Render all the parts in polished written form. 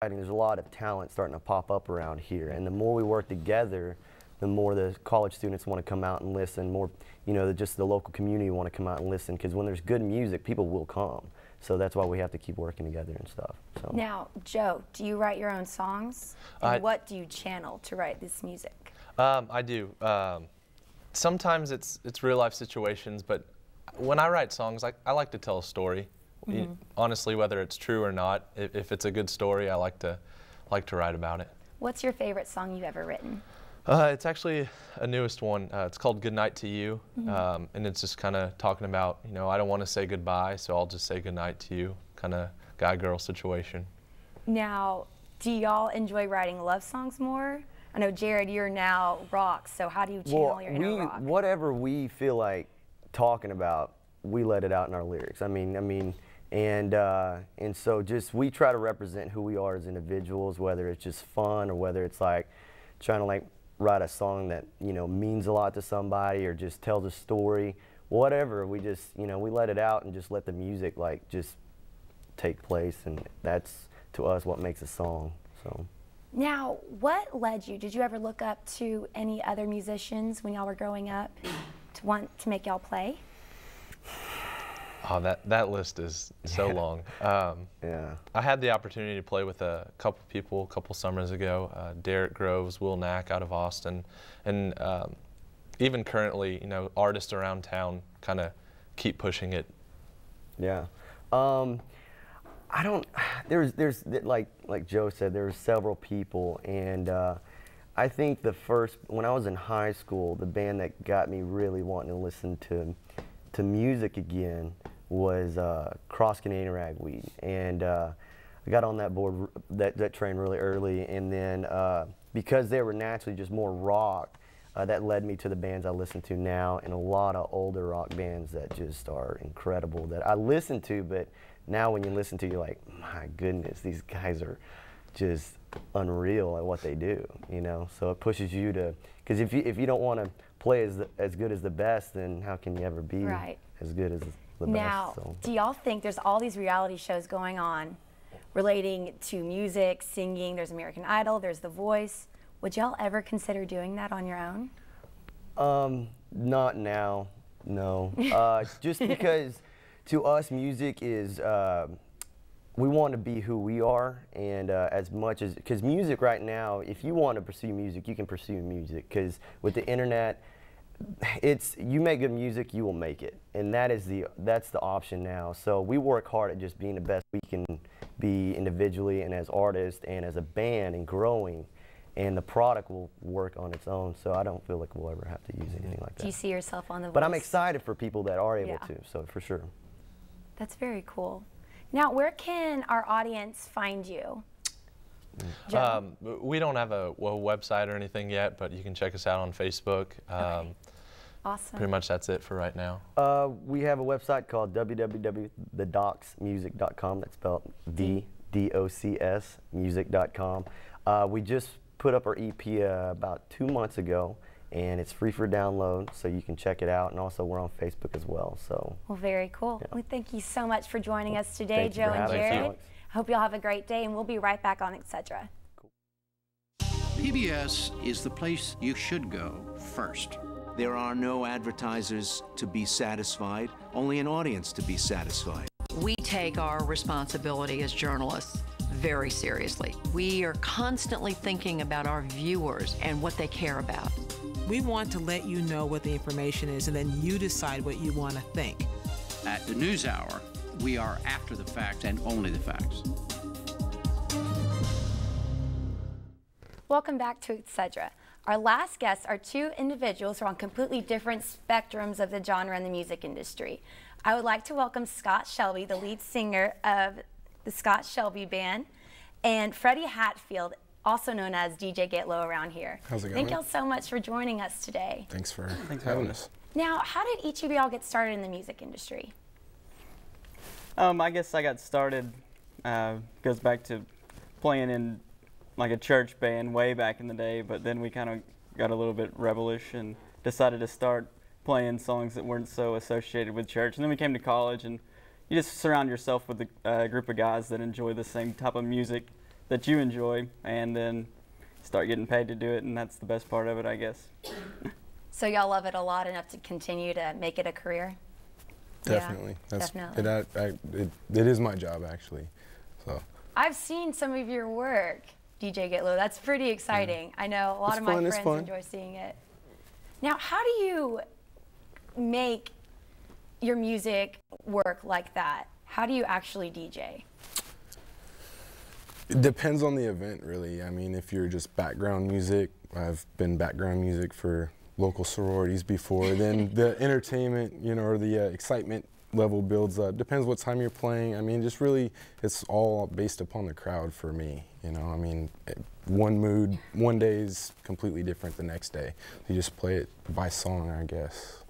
There's a lot of talent starting to pop up around here, and the more we work together, the more the college students want to come out and listen, more, you know, just the local community want to come out and listen, because when there's good music, people will come. So that's why we have to keep working together and stuff. So. Now, Joe, do you write your own songs? And what do you channel to write this music? I do. Sometimes it's real life situations, but when I write songs, I like to tell a story. Honestly, whether it's true or not, if it's a good story, I like to write about it. What's your favorite song you've ever written? It's actually a newest one. It's called Good Night to You, and it's just kind of talking about, you know, I don't want to say goodbye, so I'll just say good night to you, kind of guy-girl situation. Now, do y'all enjoy writing love songs more? I know, Jared, you're now rock, so how do you channel your inner rock? Whatever we feel like talking about, we let it out in our lyrics. And so just we try to represent who we are as individuals, whether it's just fun or whether it's like trying to like write a song that, you know, means a lot to somebody or just tells a story, whatever. We just, you know, we let it out and just let the music like just take place, and that's to us what makes a song. So. Now, what led you? Did you ever look up to any other musicians when y'all were growing up to want to make y'all play? Oh, that list is so long. Yeah. I had the opportunity to play with a couple people a couple summers ago, Derek Groves, Will Knack out of Austin, and even currently, you know, artists around town kind of keep pushing it. Yeah. There's like Joe said, there's several people, and I think when I was in high school, the band that got me really wanting to listen to music again was Cross Canadian Ragweed, and I got on that train really early, and then because they were naturally just more rock, that led me to the bands I listen to now, and a lot of older rock bands that just are incredible that I listen to, but now when you listen to, you're like, my goodness, these guys are just unreal at what they do, you know. So it pushes you to, because if you don't want to play as good as the best, then how can you ever be as good as the best? Now, do y'all think there's all these reality shows going on relating to music, singing? There's American Idol, there's The Voice. Would y'all ever consider doing that on your own? Not now, no. Just because to us music is, we want to be who we are, and as much as, because music right now, if you want to pursue music, you can pursue music, because with the internet, you make good music, you will make it, and that's the option now. So we work hard at just being the best we can be individually and as artists and as a band and growing, and the product will work on its own. So I don't feel like we'll ever have to use anything like that. Do you see yourself on The Voice? But I'm excited for people that are able to, so for sure. That's very cool. Now, where can our audience find you? We don't have a website or anything yet, but you can check us out on Facebook. Okay. Awesome. Pretty much that's it for right now. We have a website called www.thedocsmusic.com. That's spelled D-O-C-S music.com. We just put up our EP about 2 months ago, and it's free for download, so you can check it out, and also we're on Facebook as well. So. Well, very cool. Yeah. Well, thank you so much for joining us today, Joe and Jared. I hope you all have a great day, and we'll be right back on AGCJ. PBS is the place you should go first. There are no advertisers to be satisfied, only an audience to be satisfied. We take our responsibility as journalists very seriously. We are constantly thinking about our viewers and what they care about. We want to let you know what the information is, and then you decide what you want to think. At the NewsHour, we are after the facts and only the facts. Welcome back to AGCJ. Our last guests are two individuals who are on completely different spectrums of the genre in the music industry. I would like to welcome Scott Shelby, the lead singer of the Scott Shelby Band, and Freddie Hatfield, also known as DJ Get Low around here. How's it going? Thank y'all so much for joining us today. Thanks for having us. Now, how did each of y'all get started in the music industry? I guess I got started, goes back to playing in like a church band way back in the day, but then we kind of got a little bit rebellish and decided to start playing songs that weren't so associated with church. And then we came to college, and you just surround yourself with a group of guys that enjoy the same type of music that you enjoy, and then start getting paid to do it, and that's the best part of it, I guess. So y'all love it a lot enough to continue to make it a career? Definitely. Yeah, definitely. It is my job, actually. So. I've seen some of your work, DJ Get Low. That's pretty exciting. I know a lot of my friends enjoy seeing it. Now, how do you make your music work like that? How do you actually DJ? It depends on the event, really. I mean, if you're just background music, I've been background music for local sororities before, then the entertainment, you know, or the excitement level builds up. Depends what time you're playing. I mean, just really, it's all based upon the crowd for me, you know. I mean, one mood, one day is completely different the next day. You just play it by song, I guess.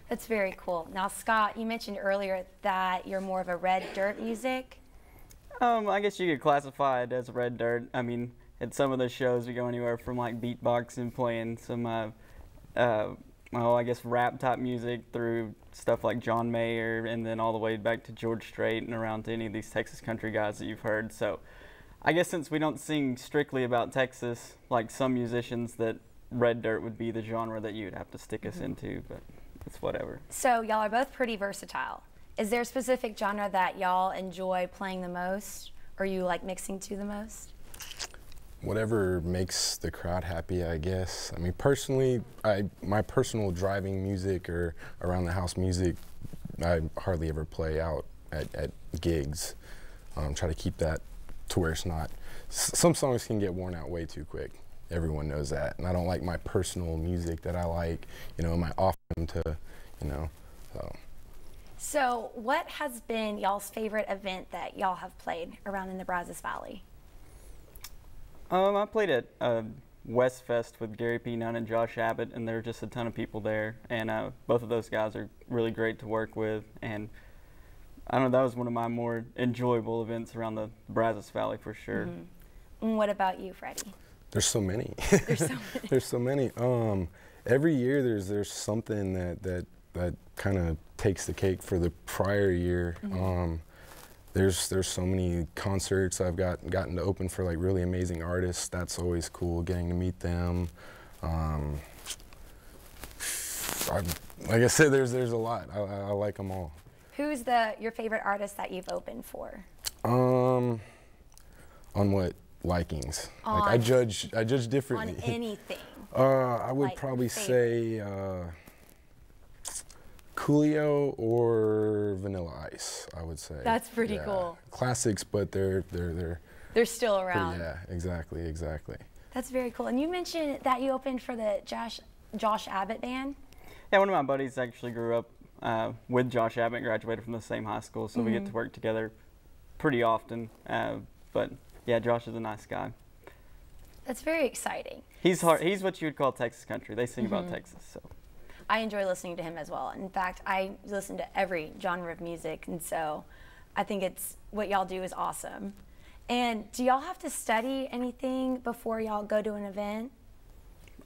That's very cool. Now, Scott, you mentioned earlier that you're more of a red dirt music. I guess you could classify it as red dirt. I mean, at some of the shows we go anywhere from like beatboxing, playing some, well, I guess rap type music through stuff like John Mayer, and then all the way back to George Strait and around to any of these Texas country guys that you've heard. So I guess since we don't sing strictly about Texas, like some musicians, that red dirt would be the genre that you'd have to stick us into, but it's whatever. So y'all are both pretty versatile. Is there a specific genre that y'all enjoy playing the most, or you like mixing to the most? Whatever makes the crowd happy, I guess. I mean, personally, my personal driving music or around the house music, I hardly ever play out at gigs. Try to keep that to where it's not. Some songs can get worn out way too quick. Everyone knows that. And I don't like my personal music that I like, you know, my off time to, you know, so. So what has been y'all's favorite event that y'all have played around in the Brazos Valley? I played at West Fest with Gary P. Nunn and Josh Abbott, and there were just a ton of people there. And both of those guys are really great to work with. And I don't know, that was one of my more enjoyable events around the Brazos Valley for sure. Mm-hmm. And what about you, Freddie? There's so many. There's so many. There's so many. Every year there's something that kind of takes the cake for the prior year. Mm-hmm. There's so many concerts I've gotten to open for like really amazing artists. That's always cool, getting to meet them. Like I said, there's a lot. I like them all. Who's your favorite artist that you've opened for? On what likings? Like I judge differently. On anything. I would like probably say Coolio or Vanilla Ice, I would say. That's pretty cool. Classics, but they're still around. Yeah, exactly. That's very cool. And you mentioned that you opened for the Josh Abbott band? Yeah, one of my buddies actually grew up with Josh Abbott, graduated from the same high school, so we get to work together pretty often. But yeah, Josh is a nice guy. That's very exciting. He's what you would call Texas country. They sing about Texas, so. I enjoy listening to him as well. In fact, I listen to every genre of music, and so I think what y'all do is awesome. And do y'all have to study anything before y'all go to an event?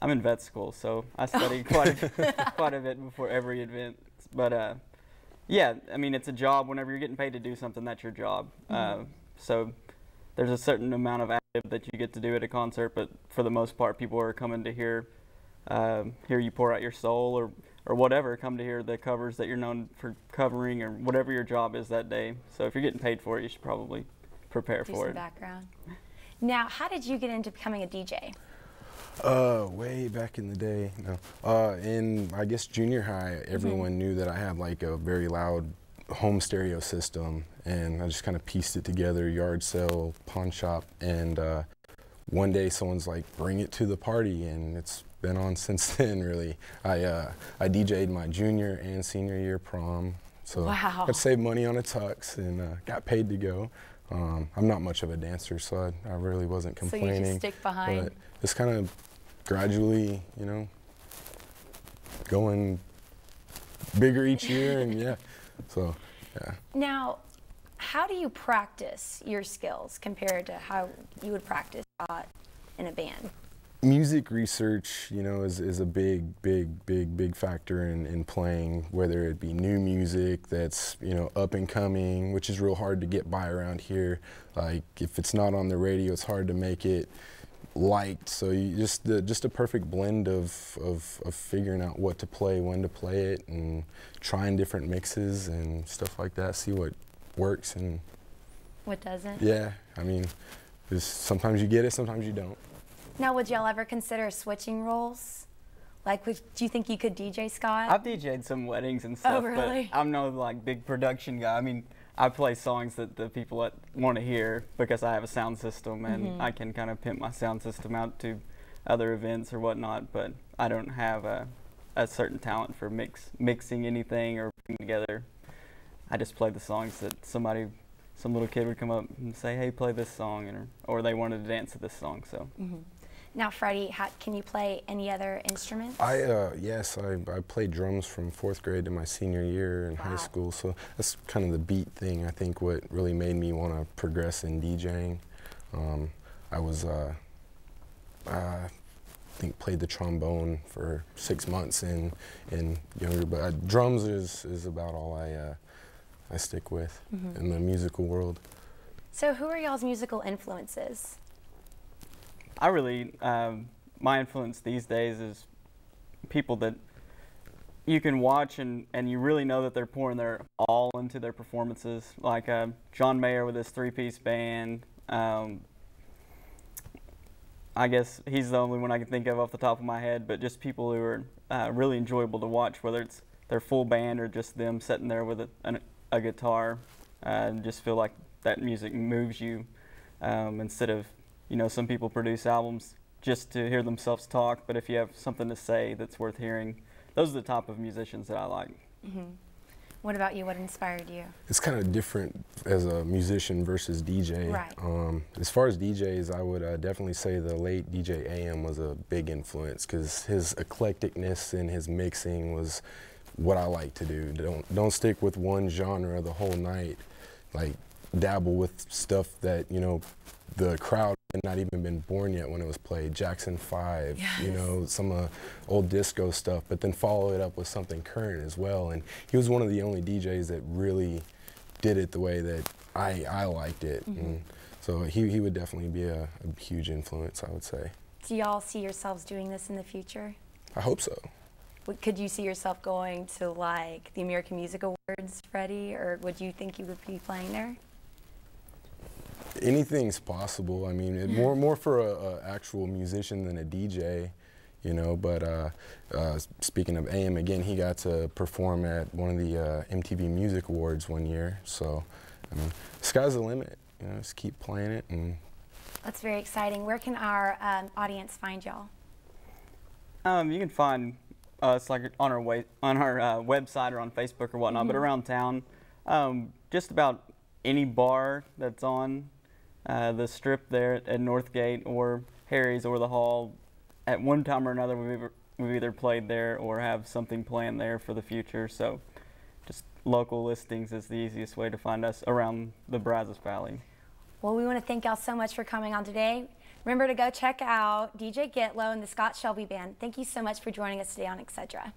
I'm in vet school, so I study quite a bit before every event. But yeah, I mean, it's a job. Whenever you're getting paid to do something, that's your job. So there's a certain amount of active that you get to do at a concert, but for the most part, people are coming to hear you pour out your soul or whatever, come to hear the covers that you're known for covering or whatever your job is that day. So if you're getting paid for it, you should probably prepare for it. Do some background. Now, how did you get into becoming a DJ? Way back in the day. No. In, I guess, junior high, everyone knew that I had like a very loud home stereo system, and I just kind of pieced it together, yard sale, pawn shop, and one day someone's like, bring it to the party, and it's been on since then, really. I DJ'd my junior and senior year prom, so I had to save money on a tux and got paid to go. I'm not much of a dancer, so I really wasn't complaining. So you just stick behind? But it's kind of gradually, you know, going bigger each year, and yeah, so yeah. Now, how do you practice your skills compared to how you would practice in a band? Music research, you know, is a big factor in playing, whether it be new music that's, you know, up and coming, which is real hard to get by around here. Like, if it's not on the radio, it's hard to make it liked. So you just a perfect blend of figuring out what to play, when to play it, and trying different mixes and stuff like that, see what works and what doesn't. Yeah, I mean, sometimes you get it, sometimes you don't. Now, would y'all ever consider switching roles? Like, do you think you could DJ, Scott? I've DJ'd some weddings and stuff, really? but I'm no like big production guy. I mean, I play songs that the people want to hear because I have a sound system, and I can kind of pimp my sound system out to other events or whatnot, but I don't have a certain talent for mixing anything or putting together. I just play the songs that some little kid would come up and say, hey, play this song, or they wanted to dance to this song, so. Now, Freddie, can you play any other instruments? Yes, I played drums from 4th grade to my senior year in high school, so that's kind of the beat thing, I think, what really made me want to progress in DJing. I was, I think, played the trombone for 6 months in younger, but drums is about all I stick with in the musical world. So who are y'all's musical influences? I really, my influence these days is people that you can watch and you really know that they're pouring their all into their performances. Like John Mayer with his 3-piece band. I guess he's the only one I can think of off the top of my head, but just people who are really enjoyable to watch, whether it's their full band or just them sitting there with a guitar, and just feel like that music moves you instead of, you know, some people produce albums just to hear themselves talk, but if you have something to say that's worth hearing, those are the type of musicians that I like. What about you? What inspired you? It's kind of different as a musician versus DJ. Right. As far as DJs, I would definitely say the late DJ AM was a big influence because his eclecticness and his mixing was what I like to do. Don't stick with one genre the whole night. Like, dabble with stuff that, you know, the crowd had not even been born yet when it was played. Jackson 5, you know, some old disco stuff, but then follow it up with something current as well. And he was one of the only DJs that really did it the way that I liked it. And so he would definitely be a huge influence, I would say. Do y'all see yourselves doing this in the future? I hope so. Could you see yourself going to, like, the American Music Awards, Freddie, or would you think you would be playing there? Anything's possible. I mean, more for a actual musician than a DJ, you know. But speaking of AM again, he got to perform at one of the MTV Music Awards one year. So, I mean, sky's the limit. You know, just keep playing it. And that's very exciting. Where can our audience find y'all? You can find us like on our website or on Facebook or whatnot. But around town, just about any bar that's on the strip there at Northgate or Harry's or the Hall, at one time or another we've either played there or have something planned there for the future. So just local listings is the easiest way to find us around the Brazos Valley. Well, we want to thank y'all so much for coming on today. Remember to go check out DJ Get Low and the Scott Shelby Band. Thank you so much for joining us today on AGCJ.